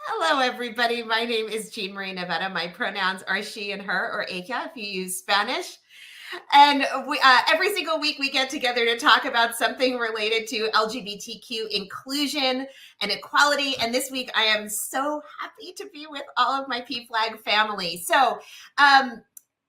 Hello, everybody. My name is Jean Marie Nevada. My pronouns are she and her, or ella if you use Spanish. And every single week we get together to talk about something related to LGBTQ inclusion and equality. And this week I am so happy to be with all of my PFLAG family. So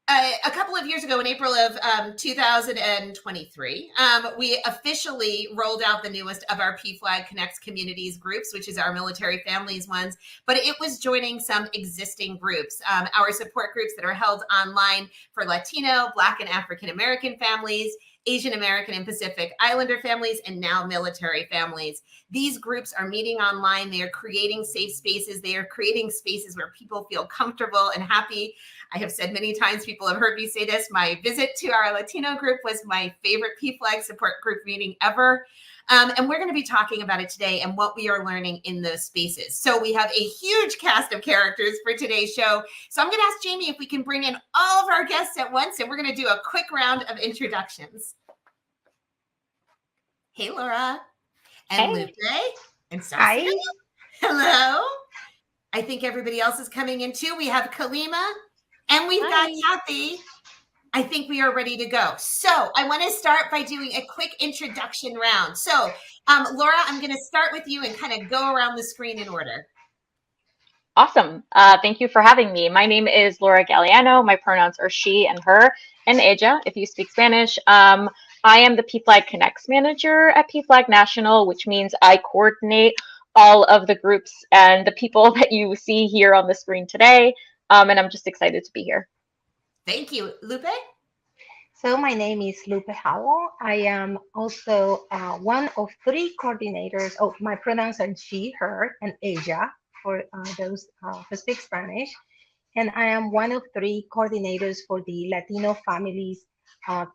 a couple of years ago, in April of 2023, we officially rolled out the newest of our PFLAG Connects Communities groups, which is our military families ones, but it was joining some existing groups, our support groups that are held online for Latino, Black, and African American families, Asian American and Pacific Islander families, and now military families. These groups are meeting online. They are creating safe spaces. They are creating spaces where people feel comfortable and happy. I have said many times, people have heard me say this, my visit to our Latino group was my favorite PFLAG support group meeting ever. And we're going to be talking about it today and what we are learning in those spaces. So we have a huge cast of characters for today's show. So I'm going to ask Jamie if we can bring in all of our guests at once, and we're going to do a quick round of introductions. Hey, Laura. And Hey. Lupe. And Stacia. Hi. Hello. I think everybody else is coming in too. We have Kalima and we've got Cathy. I think we are ready to go. So I want to start by doing a quick introduction round. So Laura, I'm going to start with you and kind of go around the screen in order. Awesome. Thank you for having me. My name is Laura Galeano. My pronouns are she and her and ella, if you speak Spanish. I am the PFLAG Connects Manager at PFLAG National, which means I coordinate all of the groups and the people that you see here on the screen today. And I'm just excited to be here. Thank you. Lupe? So my name is Lupe Howell. I am also one of three coordinators. Oh, my pronouns are she, her, and ella for those who speak Spanish. And I am one of three coordinators for the Latino Families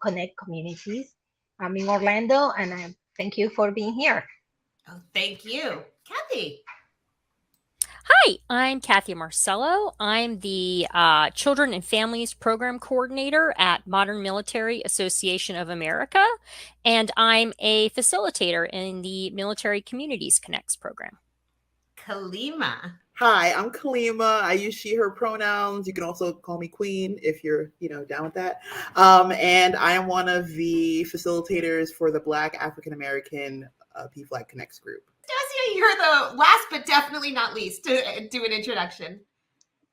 Connect Communities. I'm in Orlando, and I thank you for being here. Oh, thank you. Cathy? Hi, I'm Cathy Marcello. I'm the Children and Families Program Coordinator at Modern Military Association of America, and I'm a facilitator in the Military Communities Connects program. Kalima. Hi, I'm Kalima. I use she, her pronouns. You can also call me Queen if you're, down with that. And I am one of the facilitators for the Black African American PFLAG Connects group. Stacia, you're the last but definitely not least to do an introduction.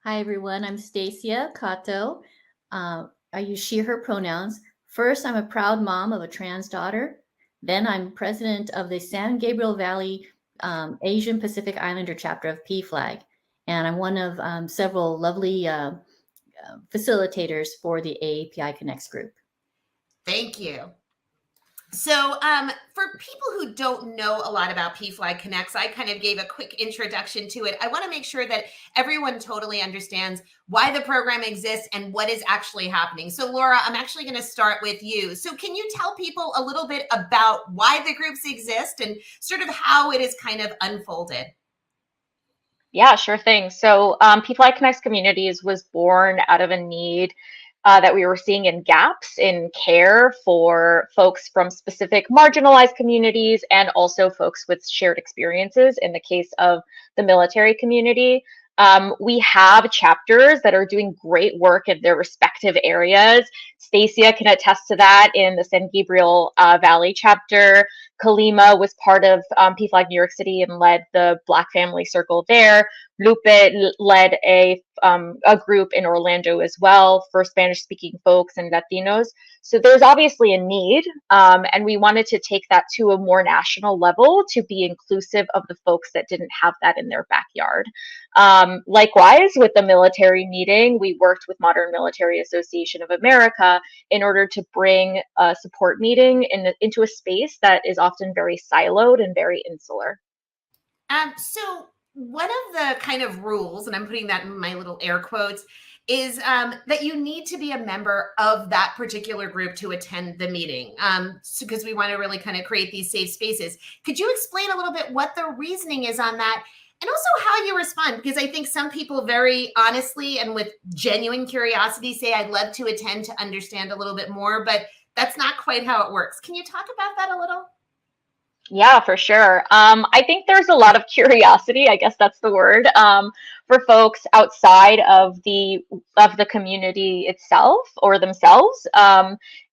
Hi, everyone. I'm Stacia Kato. I use she, her pronouns. First, I'm a proud mom of a trans daughter. Then I'm president of the San Gabriel Valley Asian Pacific Islander chapter of PFLAG. And I'm one of several lovely facilitators for the AAPI Connects group. Thank you. So for people who don't know a lot about PFLAG Connects, I kind of gave a quick introduction to it. I want to make sure that everyone totally understands why the program exists and what is actually happening. So Laura, I'm actually going to start with you. So can you tell people a little bit about why the groups exist and sort of how it is kind of unfolded? Yeah, sure thing. So PFLAG Connects Communities was born out of a need that we were seeing in gaps in care for folks from specific marginalized communities and also folks with shared experiences in the case of the military community. We have chapters that are doing great work in their respective areas. Stacia can attest to that in the San Gabriel Valley chapter. Kalima was part of PFLAG New York City and led the Black Family Circle there. Lupe led a group in Orlando as well for Spanish-speaking folks and Latinos. So there's obviously a need, and we wanted to take that to a more national level to be inclusive of the folks that didn't have that in their backyard. Likewise, with the military meeting, we worked with Modern Military Association of America in order to bring a support meeting into a space that is often very siloed and very insular. So one of the kind of rules, and I'm putting that in my little air quotes, is that you need to be a member of that particular group to attend the meeting, because we want to really kind of create these safe spaces. Could you explain a little bit what the reasoning is on that? And also how you respond, because I think some people very honestly and with genuine curiosity say, I'd love to attend to understand a little bit more, but that's not quite how it works. Can you talk about that a little? Yeah, for sure. I think there's a lot of curiosity, I guess that's the word, for folks outside of the community itself or themselves.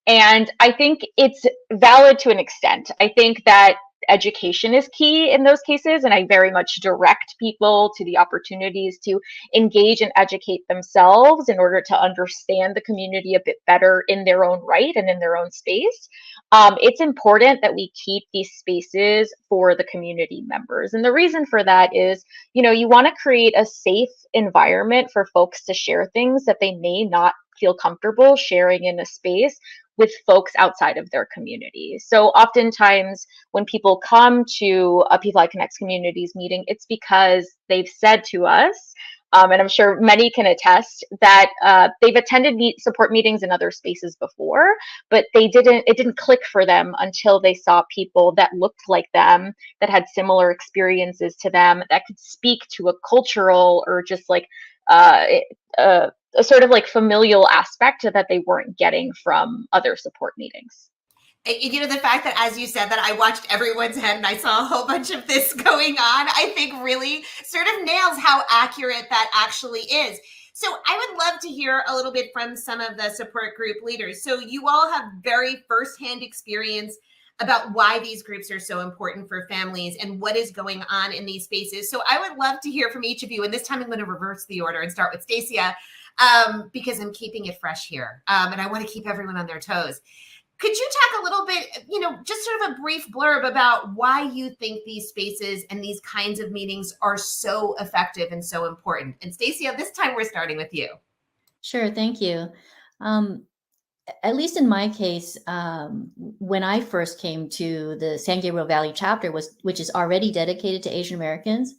And I think it's valid to an extent. I think that education is key in those cases, and I very much direct people to the opportunities to engage and educate themselves in order to understand the community a bit better in their own right and in their own space. It's important that we keep these spaces for the community members. And the reason for that is, you want to create a safe environment for folks to share things that they may not feel comfortable sharing in a space with folks outside of their community. So oftentimes when people come to a PFLAG Connects Communities meeting, it's because they've said to us, and I'm sure many can attest, that they've attended support meetings in other spaces before, but it didn't click for them until they saw people that looked like them, that had similar experiences to them, that could speak to a cultural or just like a sort of like familial aspect that they weren't getting from other support meetings. The fact that, as you said, that I watched everyone's head and I saw a whole bunch of this going on, I think really sort of nails how accurate that actually is. So I would love to hear a little bit from some of the support group leaders. So you all have very firsthand experience about why these groups are so important for families and what is going on in these spaces. So I would love to hear from each of you. And this time I'm going to reverse the order and start with Stacia, because I'm keeping it fresh here. And I want to keep everyone on their toes. Could you talk a little bit, just sort of a brief blurb about why you think these spaces and these kinds of meetings are so effective and so important? And Stacia, this time we're starting with you. Sure, thank you. At least in my case, when I first came to the San Gabriel Valley chapter, which is already dedicated to Asian Americans,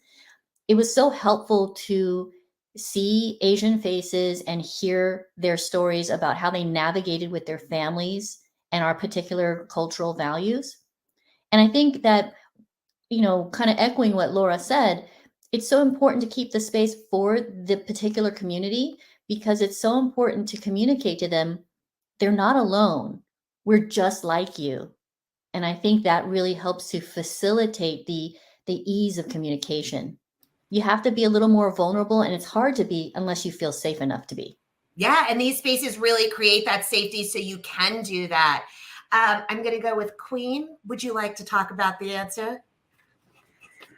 it was so helpful to see Asian faces and hear their stories about how they navigated with their families and our particular cultural values. And I think that, kind of echoing what Laura said, it's so important to keep the space for the particular community, because it's so important to communicate to them, they're not alone. We're just like you. And I think that really helps to facilitate the ease of communication. You have to be a little more vulnerable, and it's hard to be unless you feel safe enough to be. Yeah, and these spaces really create that safety so you can do that. I'm going to go with Queen. Would you like to talk about the answer?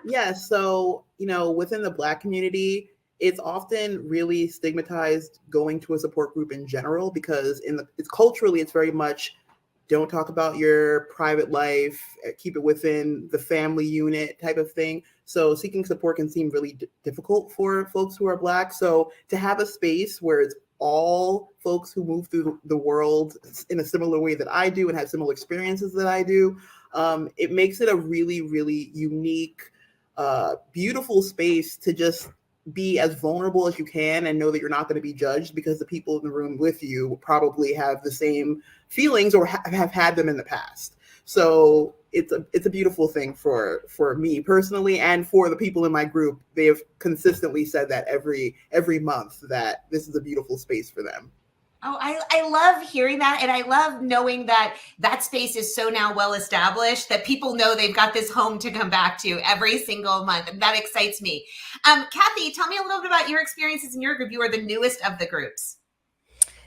Yeah, so, within the Black community, it's often really stigmatized going to a support group in general, because culturally, it's very much don't talk about your private life, keep it within the family unit type of thing. So seeking support can seem really difficult for folks who are Black. So to have a space where it's all folks who move through the world in a similar way that I do and have similar experiences that I do, it makes it a really, really unique, beautiful space to just be as vulnerable as you can and know that you're not going to be judged, because the people in the room with you probably have the same feelings or have had them in the past. So it's a beautiful thing for me personally, and for the people in my group. They have consistently said that every month that this is a beautiful space for them. Oh, I love hearing that. And I love knowing that that space is so now well established that people know they've got this home to come back to every single month. And that excites me. Cathy, tell me a little bit about your experiences in your group. You are the newest of the groups.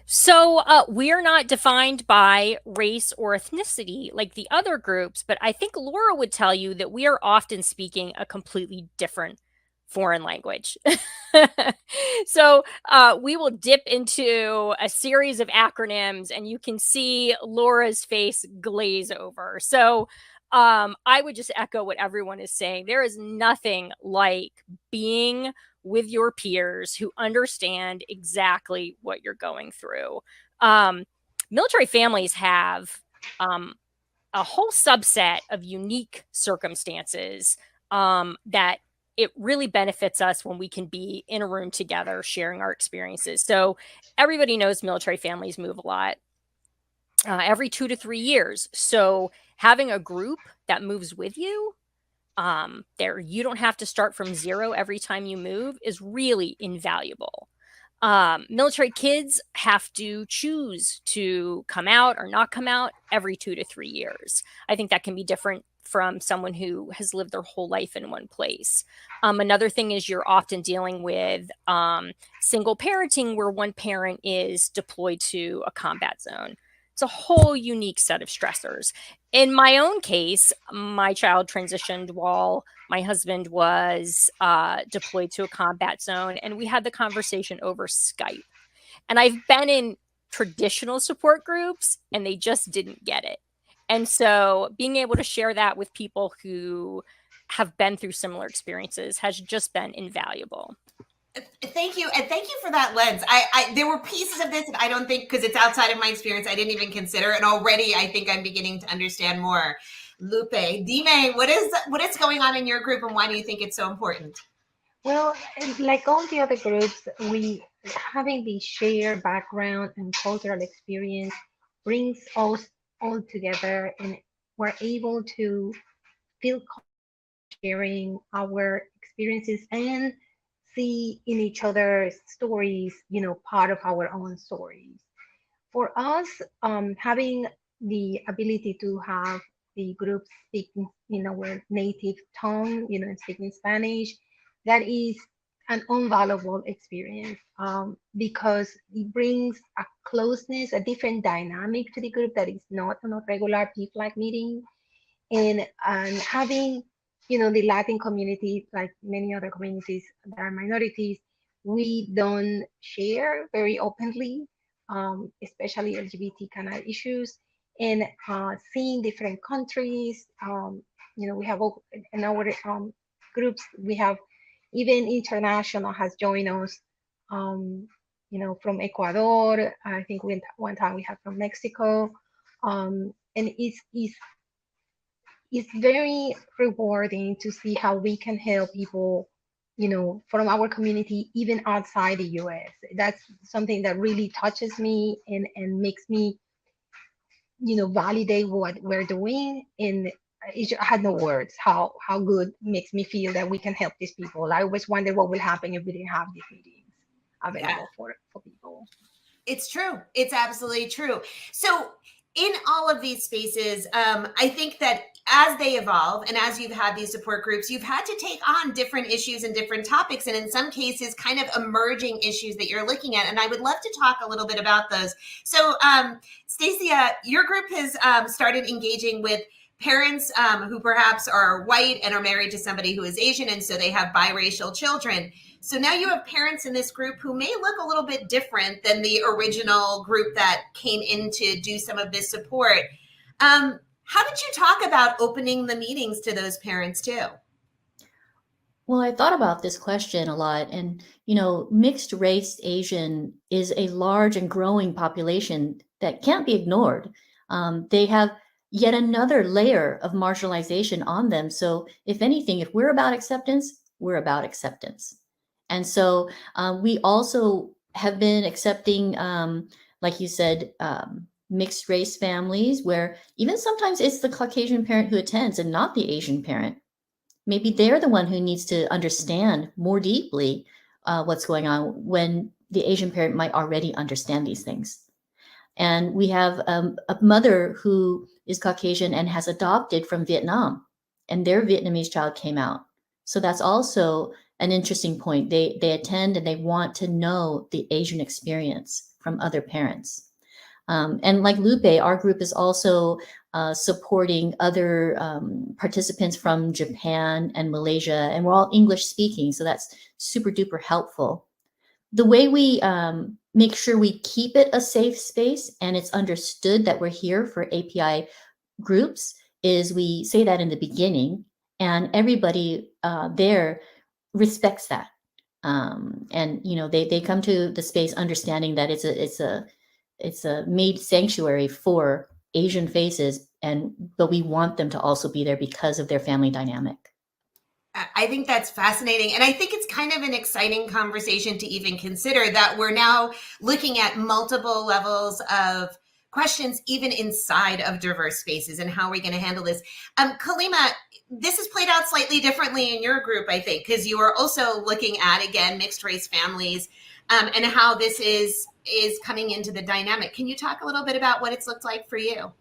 So we are not defined by race or ethnicity like the other groups, but I think Laura would tell you that we are often speaking a completely different foreign language. So we will dip into a series of acronyms and you can see Laura's face glaze over. So I would just echo what everyone is saying. There is nothing like being with your peers who understand exactly what you're going through. Military families have a whole subset of unique circumstances that it really benefits us when we can be in a room together sharing our experiences. So everybody knows military families move a lot every 2 to 3 years. So having a group that moves with you, you don't have to start from zero every time you move, is really invaluable. Military kids have to choose to come out or not come out every 2 to 3 years. I think that can be different from someone who has lived their whole life in one place. Another thing is you're often dealing with single parenting where one parent is deployed to a combat zone. It's a whole unique set of stressors. In my own case, my child transitioned while my husband was deployed to a combat zone, and we had the conversation over Skype. And I've been in traditional support groups, and they just didn't get it. And so being able to share that with people who have been through similar experiences has just been invaluable. Thank you. And thank you for that lens. There were pieces of this that I don't think, because it's outside of my experience, I didn't even consider. And already I think I'm beginning to understand more. Lupe, Dime, what is going on in your group and why do you think it's so important? Well, like all the other groups, we having the shared background and cultural experience brings us all together, and we're able to feel sharing our experiences and see in each other's stories, part of our own stories. For us, having the ability to have the group speaking in our native tongue, speaking Spanish, that is an invaluable experience because it brings a closeness, a different dynamic to the group that is not on a regular PFLAG meeting. And having, the Latin community, like many other communities that are minorities, we don't share very openly, especially LGBT kind of issues. And seeing different countries, we have in our groups, we have even international has joined us, from Ecuador. I think one time we had from Mexico, and it's very rewarding to see how we can help people, from our community, even outside the US. That's something that really touches me and makes me, validate what we're doing. And I had no words how good makes me feel that we can help these people. I always wonder what will happen if we didn't have these meetings available for people. It's true. It's absolutely true. So in all of these spaces, I think that as they evolve and as you've had these support groups, you've had to take on different issues and different topics, and in some cases kind of emerging issues that you're looking at. And I would love to talk a little bit about those. So Stacia, your group has started engaging with parents who perhaps are white and are married to somebody who is Asian, and so they have biracial children. So now you have parents in this group who may look a little bit different than the original group that came in to do some of this support. How did you talk about opening the meetings to those parents too? Well, I thought about this question a lot, and mixed race Asian is a large and growing population that can't be ignored. They have yet another layer of marginalization on them. So if anything, if we're about acceptance, we're about acceptance. And so we also have been accepting, like you said, mixed race families where even sometimes it's the Caucasian parent who attends and not the Asian parent. Maybe they're the one who needs to understand more deeply what's going on when the Asian parent might already understand these things. And we have a mother who is Caucasian and has adopted from Vietnam, and their Vietnamese child came out. So that's also an interesting point. They attend and they want to know the Asian experience from other parents. And like Lupe, our group is also supporting other participants from Japan and Malaysia, and we're all English speaking, so that's super duper helpful. The way we make sure we keep it a safe space and it's understood that we're here for API groups is we say that in the beginning, and everybody there respects that. And they come to the space understanding that it's a made sanctuary for Asian faces, but we want them to also be there because of their family dynamic. I think that's fascinating. And I think it's kind of an exciting conversation to even consider that we're now looking at multiple levels of questions, even inside of diverse spaces, and how are we going to handle this? Kalima, this has played out slightly differently in your group, I think, because you are also looking at, again, mixed race families and how this is coming into the dynamic. Can you talk a little bit about what it's looked like for you?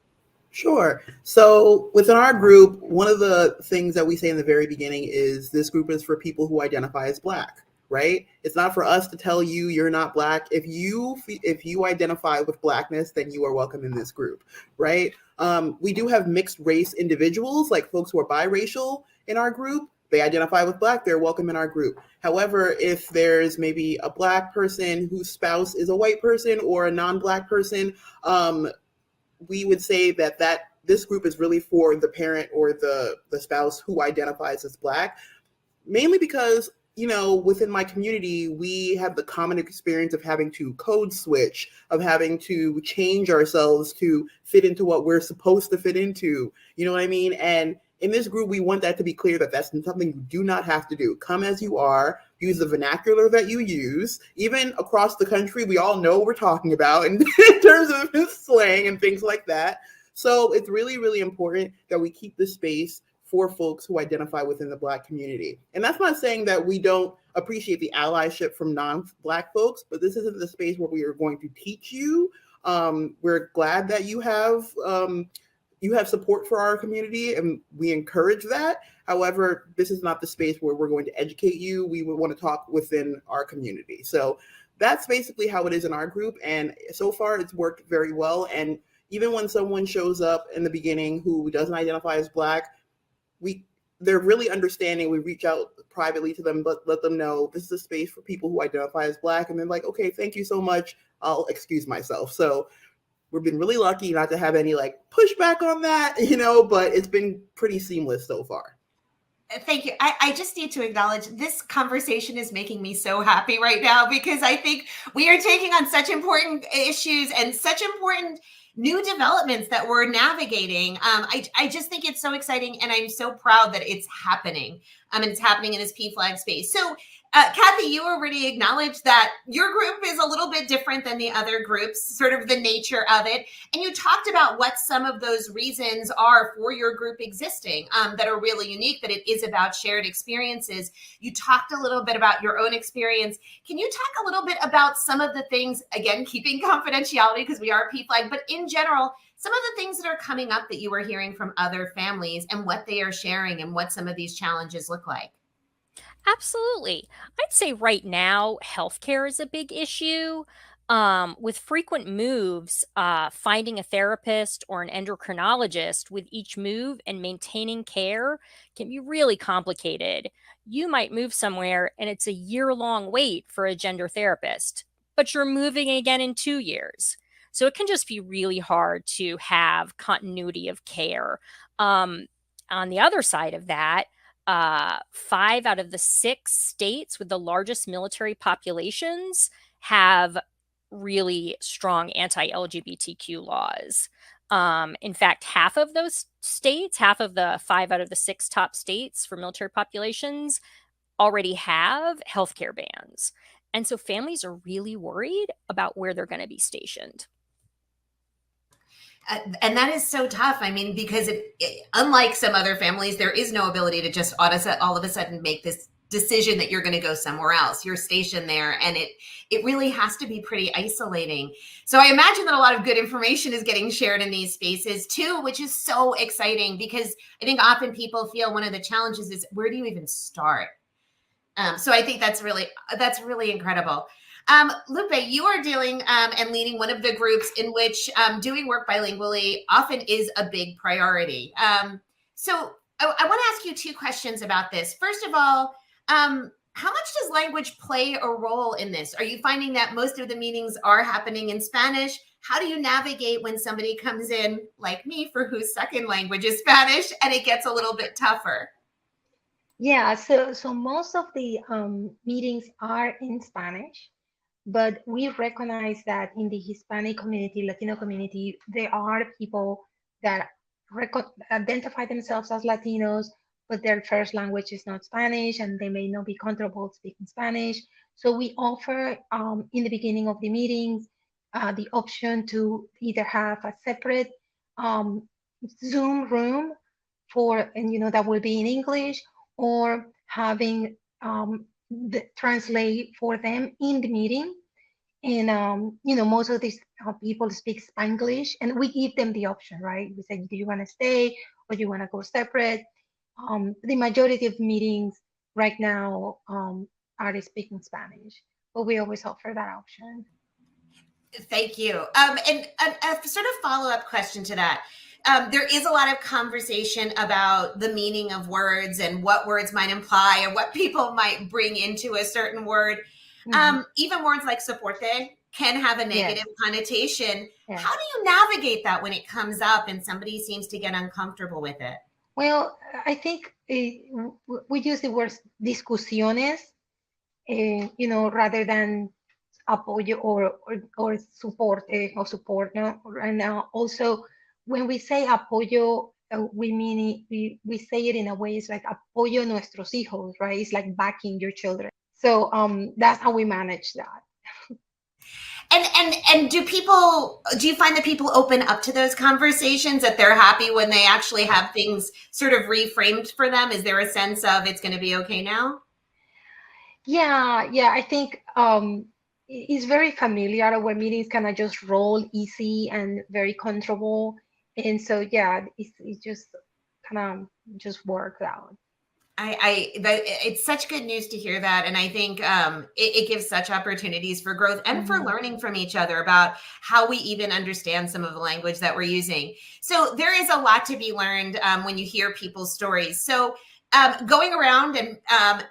Sure. So within our group, one of the things that we say in the very beginning is this group is for people who identify as Black, right? It's not for us to tell you you're not Black. If you identify with Blackness, then you are welcome in this group, right? We do have mixed race individuals, like folks who are biracial in our group. They identify with Black, they're welcome in our group. However, if there's maybe a Black person whose spouse is a white person or a non-Black person, we would say that this group is really for the parent or the spouse who identifies as Black, mainly because, within my community, we have the common experience of having to code switch, of having to change ourselves to fit into what we're supposed to fit into. You know what I mean? And in this group, we want that to be clear that that's something you do not have to do. Come as you are, use the vernacular that you use. Even across the country, we all know what we're talking about in terms of slang and things like that. So it's really, really important that we keep this space for folks who identify within the Black community. And that's not saying that we don't appreciate the allyship from non-Black folks, but this isn't the space where we are going to teach you. We're glad that you have support for our community, and we encourage that. However, this is not the space where we're going to educate you. We would want to talk within our community. So that's basically how it is in our group. And so far it's worked very well. And even when someone shows up in the beginning who doesn't identify as Black, they're really understanding. We reach out privately to them, but let them know this is a space for people who identify as Black. And they're like, okay, thank you so much. I'll excuse myself. So we've been really lucky not to have any pushback on that, but it's been pretty seamless so far. Thank you. I just need to acknowledge this conversation is making me so happy right now, because I think we are taking on such important issues and such important new developments that we're navigating. I just think it's so exciting, and I'm so proud that it's happening. And it's happening in this PFLAG space. So Cathy, you already acknowledged that your group is a little bit different than the other groups, sort of the nature of it. And you talked about what some of those reasons are for your group existing that are really unique, that it is about shared experiences. You talked a little bit about your own experience. Can you talk a little bit about some of the things, again, keeping confidentiality because we are PFLAG, but in general, some of the things that are coming up that you are hearing from other families and what they are sharing and what some of these challenges look like? Absolutely. I'd say right now, healthcare is a big issue. With frequent moves, finding a therapist or an endocrinologist with each move and maintaining care can be really complicated. You might move somewhere and it's a year-long wait for a gender therapist, but you're moving again in 2 years. So it can just be really hard to have continuity of care. On the other side of that, 5 out of the 6 states with the largest military populations have really strong anti-LGBTQ laws. In fact, half of those states, half of the 5 out of the 6 top states for military populations already have healthcare bans. And so families are really worried about where they're going to be stationed. And that is so tough. I mean, because unlike some other families, there is no ability to just all of a sudden make this decision that you're going to go somewhere else. You're stationed there, and it really has to be pretty isolating. So I imagine that a lot of good information is getting shared in these spaces too, which is so exciting, because I think often people feel one of the challenges is, where do you even start? So I think that's really incredible. Lupe, you are dealing and leading one of the groups in which doing work bilingually often is a big priority. So I want to ask you 2 questions about this. First of all, how much does language play a role in this? Are you finding that most of the meetings are happening in Spanish? How do you navigate when somebody comes in like me, for whose second language is Spanish, and it gets a little bit tougher? Yeah, so most of the meetings are in Spanish, but we recognize that in the Hispanic community, Latino community, there are people that identify themselves as Latinos, but their first language is not Spanish, and they may not be comfortable speaking Spanish. So we offer in the beginning of the meetings the option to either have a separate Zoom room that will be in English, or having translate for them in the meeting. And most of these people speak Spanglish, and we give them the option, right? We say, do you want to stay or do you want to go separate? The majority of meetings right now are speaking Spanish, but we always offer that option. Thank you. And a sort of follow-up question to that. There is a lot of conversation about the meaning of words and what words might imply and what people might bring into a certain word. Even words like soporte can have a negative connotation. Yes. How do you navigate that when it comes up and somebody seems to get uncomfortable with it? Well, I think we use the words discusiones, rather than apoyo or soporte or support. No? And also, when we say apoyo, we mean we say it in a way, it's like apoyo nuestros hijos, right? It's like backing your children. So that's how we manage that. And do you find that people open up to those conversations, that they're happy when they actually have things sort of reframed for them? Is there a sense of it's going to be okay now? Yeah, I think it's very familiar where meetings kind of just roll easy and very comfortable. And so, it just kind of just works out. It's such good news to hear that. And I think it gives such opportunities for growth and for learning from each other about how we even understand some of the language that we're using. So there is a lot to be learned when you hear people's stories. So going around and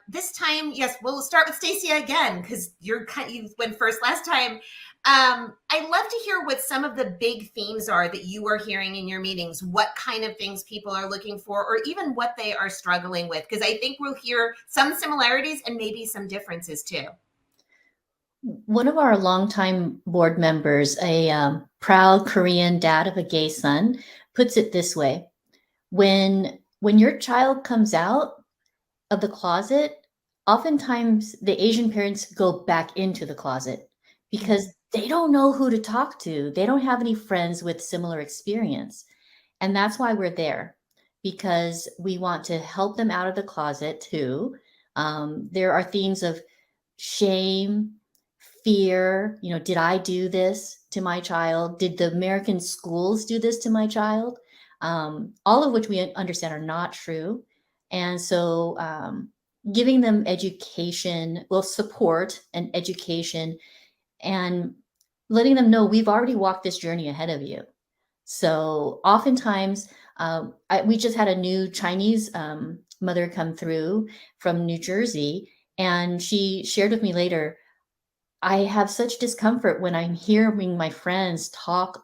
this time, yes, we'll start with Stacia again, because you went first last time. I'd love to hear what some of the big themes are that you are hearing in your meetings, what kind of things people are looking for, or even what they are struggling with, because I think we'll hear some similarities and maybe some differences too. One of our longtime board members, a proud Korean dad of a gay son, puts it this way: when your child comes out of the closet, oftentimes the Asian parents go back into the closet because they don't know who to talk to. They don't have any friends with similar experience. And that's why we're there, because we want to help them out of the closet too. There are themes of shame, fear. Did I do this to my child? Did the American schools do this to my child? All of which we understand are not true. And so giving them education, support and education, and letting them know we've already walked this journey ahead of you. So oftentimes, we just had a new Chinese mother come through from New Jersey, and she shared with me later, I have such discomfort when I'm hearing my friends talk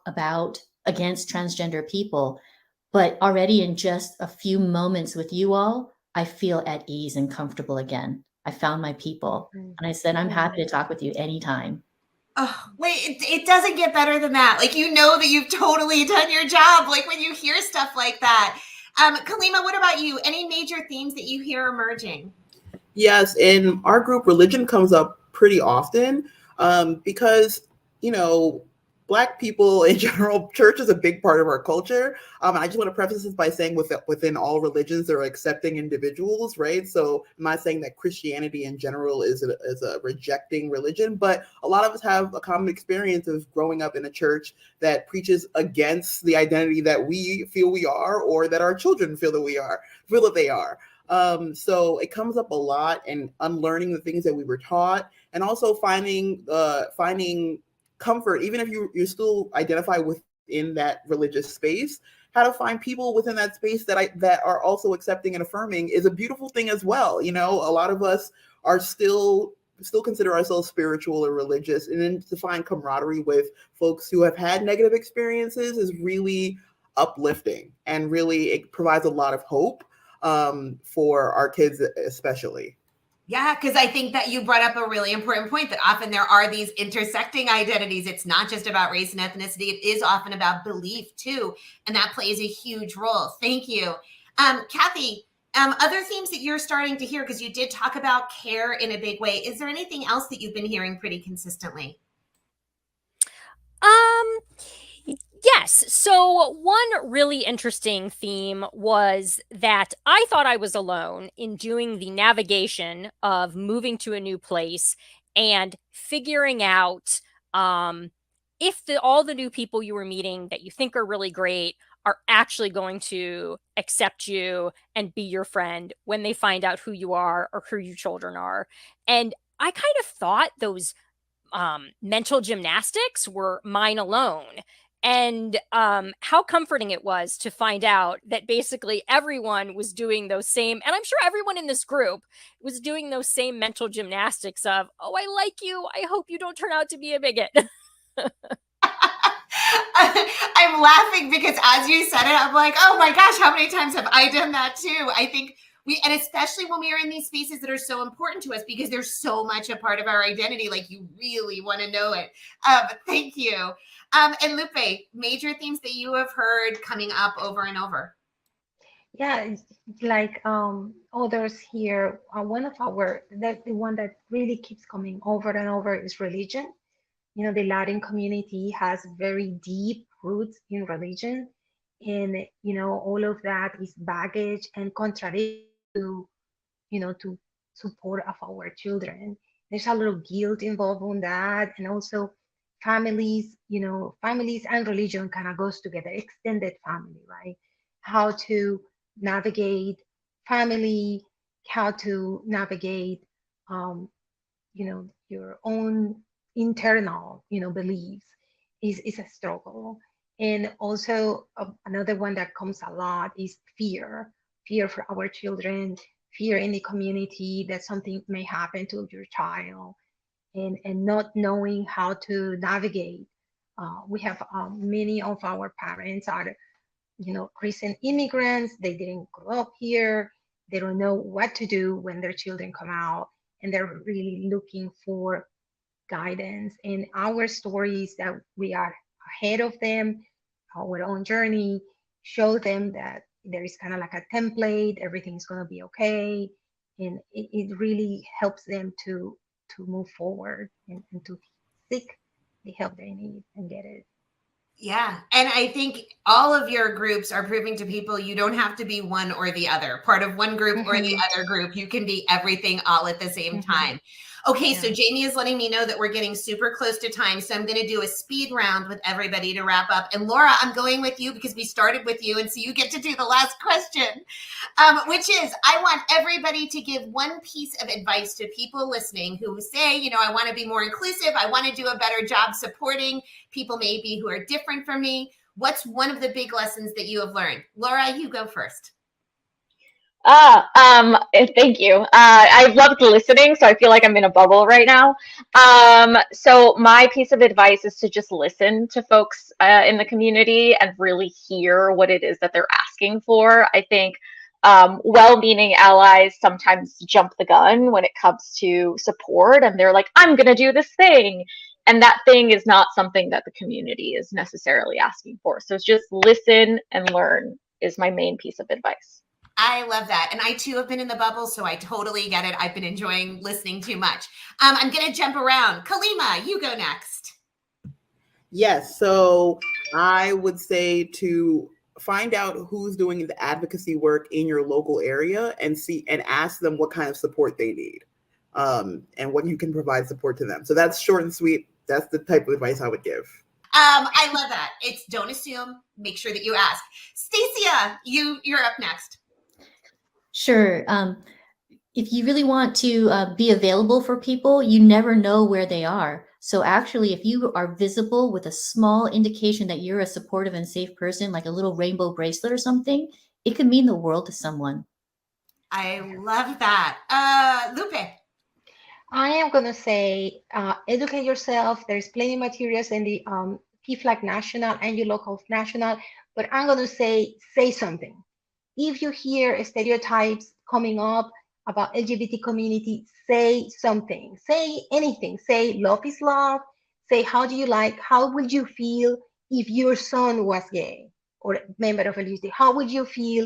against transgender people, but already in just a few moments with you all, I feel at ease and comfortable again. I found my people. And I said, I'm happy to talk with you anytime. Oh, wait, it doesn't get better than that. Like, that you've totally done your job. Like when you hear stuff like that. Kalima, what about you? Any major themes that you hear emerging? Yes, in our group, religion comes up pretty often because, Black people in general, church is a big part of our culture. I just want to preface this by saying within all religions, there are accepting individuals, right? So I'm not saying that Christianity in general is a rejecting religion, but a lot of us have a common experience of growing up in a church that preaches against the identity that we feel we are, or that our children feel that they are. So it comes up a lot, and unlearning the things that we were taught, and also finding comfort, even if you still identify within that religious space, how to find people within that space that are also accepting and affirming is a beautiful thing as well. A lot of us are still consider ourselves spiritual or religious, and then to find camaraderie with folks who have had negative experiences is really uplifting, and really it provides a lot of hope for our kids especially. Yeah, because I think that you brought up a really important point, that often there are these intersecting identities. It's not just about race and ethnicity. It is often about belief too. And that plays a huge role. Thank you. Cathy, other themes that you're starting to hear, because you did talk about care in a big way. Is there anything else that you've been hearing pretty consistently? Yes. So one really interesting theme was that I thought I was alone in doing the navigation of moving to a new place and figuring out if all the new people you were meeting that you think are really great are actually going to accept you and be your friend when they find out who you are or who your children are. And I kind of thought those mental gymnastics were mine alone. And how comforting it was to find out that basically everyone was doing those same, and I'm sure everyone in this group was doing those same mental gymnastics of, oh, I like you, I hope you don't turn out to be a bigot. I'm laughing because as you said it, I'm like, oh my gosh, how many times have I done that too? I think and especially when we are in these spaces that are so important to us because they're so much a part of our identity, like you really want to know it. Thank you. And Lupe, major themes that you have heard coming up over and over. Yeah, like others here, one of the one that really keeps coming over and over is religion. You know, the Latin community has very deep roots in religion, and you know, all of that is baggage and contradiction to, you know, to support of our children. There's a little guilt involved on that, and also families, you know, families and religion kind of goes together, extended family, right? How to navigate family, how to navigate, you know, your own internal, you know, beliefs is a struggle. And also another one that comes a lot is fear for our children, fear in the community that something may happen to your child, and not knowing how to navigate. We have many of our parents are, you know, recent immigrants. They didn't grow up here. They don't know what to do when their children come out, and they're really looking for guidance. And our stories that we are ahead of them, our own journey, show them that there is kind of like a template, everything's going to be okay. And it really helps them to move forward and to seek the help they need and get it. Yeah. And I think all of your groups are proving to people you don't have to be one or the other, part of one group or the other group. You can be everything all at the same time. Okay, so Jamie is letting me know that we're getting super close to time. So I'm going to do a speed round with everybody to wrap up. And Laura, I'm going with you because we started with you. And so you get to do the last question, which is, I want everybody to give one piece of advice to people listening who say, you know, I want to be more inclusive. I want to do a better job supporting people maybe who are different from me. What's one of the big lessons that you have learned? Laura, you go first. Thank you. I've loved listening, so I feel like I'm in a bubble right now. So my piece of advice is to just listen to folks in the community and really hear what it is that they're asking for. I think well-meaning allies sometimes jump the gun when it comes to support, and they're like, I'm going to do this thing. And that thing is not something that the community is necessarily asking for. So it's just listen and learn is my main piece of advice. I love that. And I too have been in the bubble, so I totally get it. I've been enjoying listening too much. I'm going to jump around. Kalima, you go next. Yes. So I would say to find out who's doing the advocacy work in your local area and ask them what kind of support they need, and what you can provide support to them. So that's short and sweet. That's the type of advice I would give. I love that. It's don't assume, make sure that you ask. Stacia, you're up next. Sure. If you really want to be available for people, you never know where they are. So actually, if you are visible with a small indication that you're a supportive and safe person, like a little rainbow bracelet or something, it could mean the world to someone. I love that. Lupe. I am going to say, educate yourself. There's plenty of materials in the PFLAG National and your local national, but I'm going to say something. If you hear stereotypes coming up about LGBT community, say something, say anything, say love is love, say how would you feel if your son was gay or a member of LGBT? How would you feel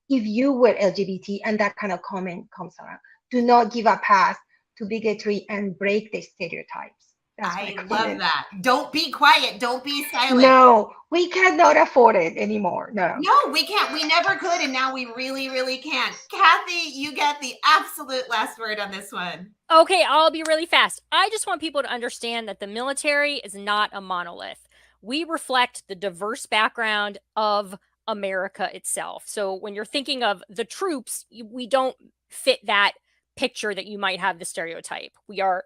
if you were LGBT? And that kind of comment comes around. Do not give a pass to bigotry and break the stereotypes. I love that. Don't be quiet. Don't be silent. No, we cannot afford it anymore. No. No, we can't. We never could. And now we really, really can't. Cathy, you get the absolute last word on this one. Okay, I'll be really fast. I just want people to understand that the military is not a monolith. We reflect the diverse background of America itself. So when you're thinking of the troops, we don't fit that picture that you might have the stereotype. We are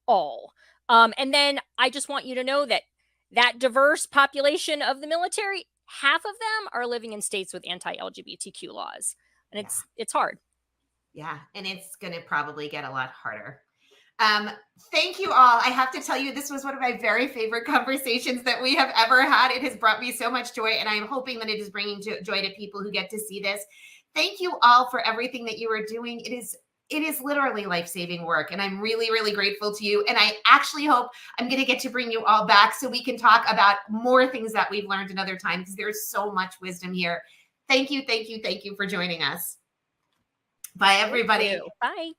all. And then I just want you to know that that diverse population of the military, half of them are living in states with anti-LGBTQ laws. And it's hard. Yeah, and it's going to probably get a lot harder. Thank you all. I have to tell you, this was one of my very favorite conversations that we have ever had. It has brought me so much joy, and I'm hoping that it is bringing joy to people who get to see this. Thank you all for everything that you are doing. It is literally life-saving work, and I'm really, really grateful to you. And I actually hope I'm going to get to bring you all back so we can talk about more things that we've learned another time, because there's so much wisdom here. Thank you, thank you, thank you for joining us. Bye, everybody. Bye.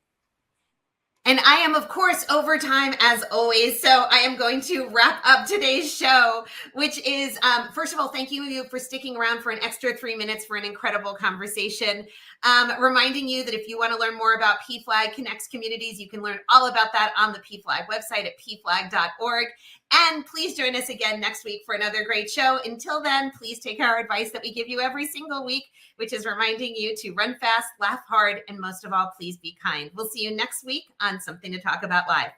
And I am, of course, overtime as always. So I am going to wrap up today's show, which is, first of all, thank you for sticking around for an extra 3 minutes for an incredible conversation. Reminding you that if you want to learn more about PFLAG Connects Communities, you can learn all about that on the PFLAG website at pflag.org. And please join us again next week for another great show. Until then, please take our advice that we give you every single week, which is reminding you to run fast, laugh hard, and most of all, please be kind. We'll see you next week on Something to Talk About Live.